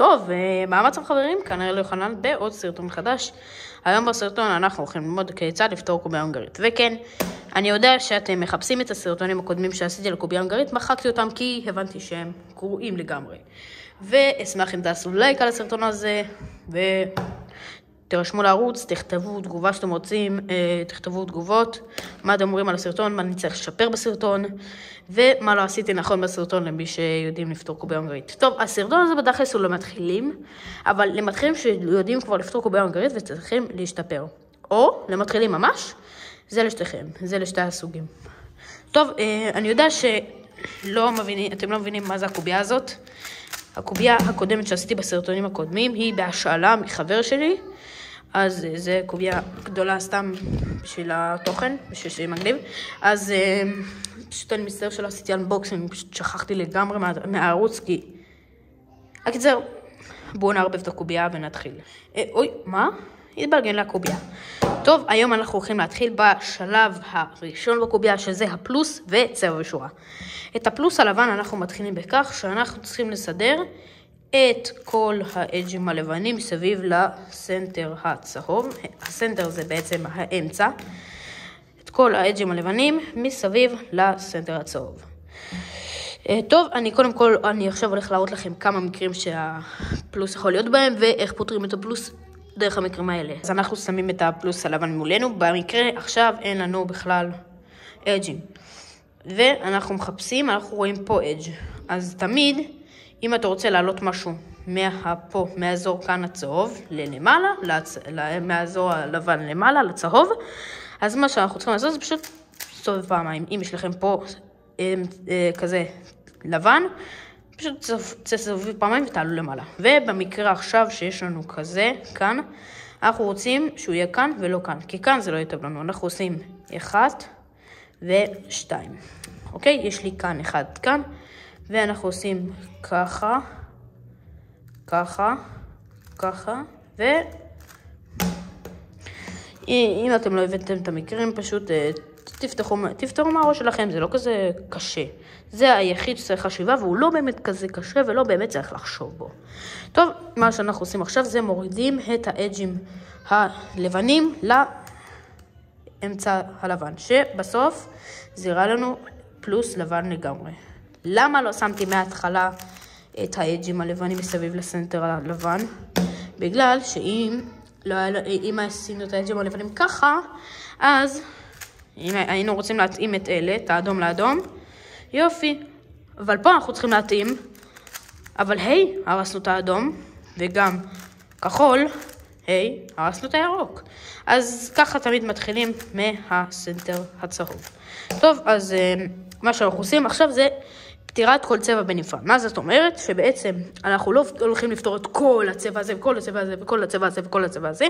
טוב, מה המצב חברים? כנראה ליוחנן בעוד סרטון חדש. היום בסרטון אנחנו הולכים ללמוד כיצד לפתור קובייה הונגרית. וכן, אני יודע שאתם מחפשים את הסרטונים הקודמים שעשיתי לקובייה הונגרית, מחקתי אותם כי הבנתי שהם גרועים לגמרי. ואשמח אם תעשו לייק על הסרטון הזה, ותרשמו לערוץ, תכתבו תגובה שאתם רוצים, תכתבו תגובות, מה אתם אומרים על הסרטון, מה אני צריך לשפר בסרטון, ומה לא עשיתי נכון בסרטון למי שיודעים לפתור קובייה הונגרית. טוב, הסרטון הזה בדרך הוא למתחילים, אבל למתחילים שיודעים כבר לפתור קובייה הונגרית וצריכים להשתפר. או למתחילים ממש, זה לשתיכם, זה לשתי הסוגים. טוב, אני יודע שאתם לא מבינים מה זה הקובייה הזאת. הקובייה הקודמת שעשיתי בסרטונים הקודמים היא בהשאלה מחבר שלי, אז זה קובייה גדולה סתם בשביל התוכן, בשביל שיהיה מגניב. אז פשוט אני מצטער שלא עשיתי אנבוקסינג, פשוט שכחתי לגמרי מהערוץ, כי... הקיצר, בואו נערבב את הקובייה ונתחיל. אוי, מה? התבלגן לקובייה. טוב, היום אנחנו הולכים להתחיל בשלב הראשון בקובייה, שזה הפלוס וצבע ושורה. את הפלוס הלבן אנחנו מתחילים בכך שאנחנו צריכים לסדר את כל האדג'ים הלבנים מסביב לסנטר הצהוב. הסנטר זה בעצם האמצע. את כל האדג'ים הלבנים מסביב לסנטר הצהוב. טוב, אני עכשיו הולך להראות לכם כמה מקרים שהפלוס יכול להיות בהם, ואיך פותרים את הפלוס דרך המקרים האלה. אז אנחנו שמים את הפלוס הלבן מולנו. במקרה עכשיו אין לנו בכלל אדג'ים. ואנחנו מחפשים, אנחנו רואים פה אדג'. אז תמיד, אם אתה רוצה להעלות משהו מהאזור כאן הצהוב למעלה, מהאזור הלבן למעלה לצהוב, אז מה שאנחנו צריכים לעשות זה פשוט לסובב פעמיים. אם יש לכם פה כזה לבן, פשוט תסובב פעמיים ותעלו למעלה. ובמקרה עכשיו שיש לנו כזה כאן, אנחנו רוצים שהוא יהיה כאן ולא כאן, כי כאן זה לא יטוב לנו. אנחנו עושים 1 ו2. אוקיי? יש לי כאן 1 כאן, ואנחנו עושים ככה, ככה, ככה, אם אתם לא הבאתם את המקרים, פשוט תפתרו מהראש שלכם, זה לא כזה קשה. זה היחיד שצריך חשיבה, והוא לא באמת כזה קשה, ולא באמת צריך לחשוב בו. טוב, מה שאנחנו עושים עכשיו, זה מורידים את האדג'ים הלבנים לאמצע הלבן, שבסוף זה יראה לנו פלוס לבן לגמרי. למה לא שמתי מההתחלה את האדג'ים הלבנים מסביב לסנטר הלבן? בגלל שאם עשינו את האדג'ים הלבנים ככה, אז אם היינו רוצים להתאים את אלה, את האדום לאדום, יופי. אבל פה אנחנו צריכים להתאים, אבל הרסנו את האדום, וגם כחול, הרסנו את הירוק. אז ככה תמיד מתחילים מהסנטר הצהוב. טוב, אז מה שאנחנו עושים עכשיו זה פתירת כל צבע בנפרד. מה זאת אומרת? שבעצם אנחנו לא הולכים לפתור את כל הצבע הזה, וכל הצבע הזה, וכל הצבע הזה, וכל הצבע הזה.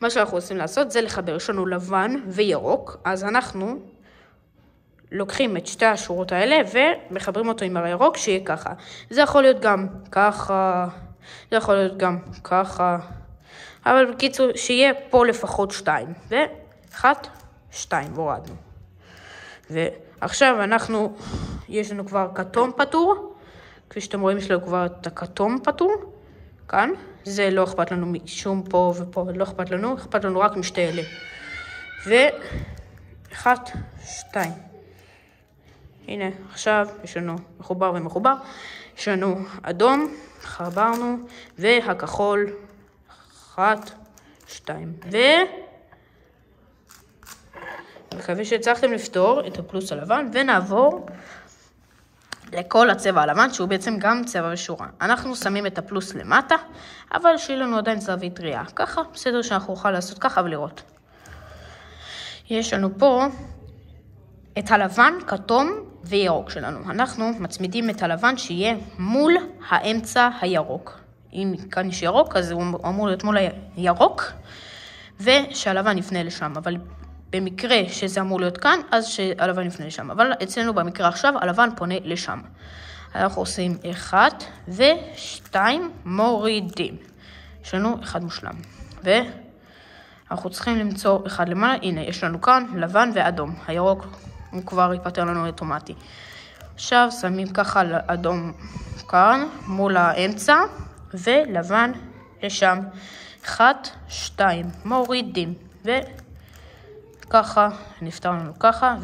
מה שאנחנו רוצים לעשות זה לחבר, יש לנו לבן וירוק, אז אנחנו לוקחים את שתי השורות האלה ומחברים אותו עם הירוק שיהיה ככה. זה יכול להיות גם ככה, זה יכול להיות גם ככה, אבל בקיצור שיהיה פה לפחות 2, ו1, 2, הורדנו. ועכשיו יש לנו כבר כתום פתור, כפי שאתם רואים יש לנו כבר את הכתום פתור, כאן, זה לא אכפת לנו משום פה ופה, לא אכפת לנו רק משתי אלה. ו1, 2. הנה, עכשיו יש לנו מחובר ומחובר, יש לנו אדום, חברנו, והכחול, 1, 2. מקווה שהצלחתם לפתור את הפלוס הלבן, ונעבור לכל הצבע הלבן, שהוא בעצם גם צבע ושורה. אנחנו שמים את הפלוס למטה, אבל שיהיה לנו עדיין זווית ראייה. ככה, בסדר שאנחנו נוכל לעשות ככה ולראות. יש לנו פה את הלבן, כתום וירוק שלנו. אנחנו מצמידים את הלבן שיהיה מול האמצע הירוק. אם כאן יש ירוק, אז הוא אמור להיות מול הירוק, ושהלבן יפנה לשם. אבל במקרה שזה אמור להיות כאן, אז שהלבן יפנה לשם. אבל אצלנו במקרה עכשיו, הלבן פונה לשם. אנחנו עושים 1 ו2 מורידים. יש לנו 1 מושלם. ואנחנו צריכים למצוא 1 למעלה. הנה, יש לנו כאן לבן ואדום. הירוק הוא כבר ייפטר לנו אוטומטי. עכשיו שמים ככה אדום כאן מול האמצע. ולבן לשם. 1, 2, מורידים, וככה, נפתר לנו ככה,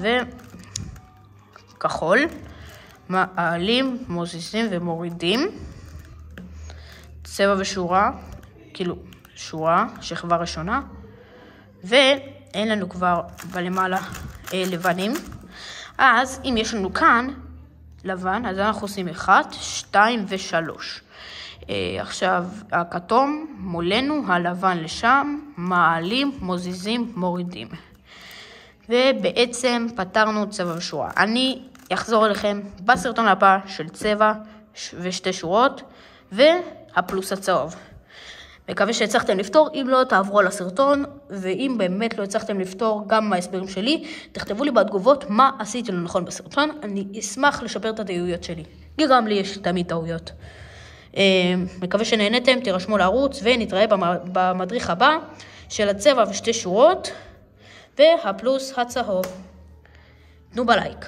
וכחול, מעלים, מוזיזים ומורידים, צבע ושורה, כאילו שורה, שכבה ראשונה, ואין לנו כבר בלמעלה לבנים. אז אם יש לנו כאן לבן, אז אנחנו עושים 1, 2 ו3. עכשיו הכתום מולנו, הלבן לשם, מעלים, מוזיזים, מורידים. ובעצם פתרנו צבע ושורה. אני אחזור אליכם בסרטון הבא של צבע ושתי שורות, והפלוס הצהוב. מקווה שהצלחתם לפתור. אם לא, תעברו על הסרטון, ואם באמת לא הצלחתם לפתור גם מההסברים שלי, תכתבו לי בתגובות מה עשיתי לא נכון בסרטון. אני אשמח לשפר את הטעויות שלי. גם לי יש תמיד טעויות. מקווה שנהנתם, תירשמו לערוץ, ונתראה במדריך הבא של הצבע ושתי שורות, והפלוס הצהוב. תנו בלייק.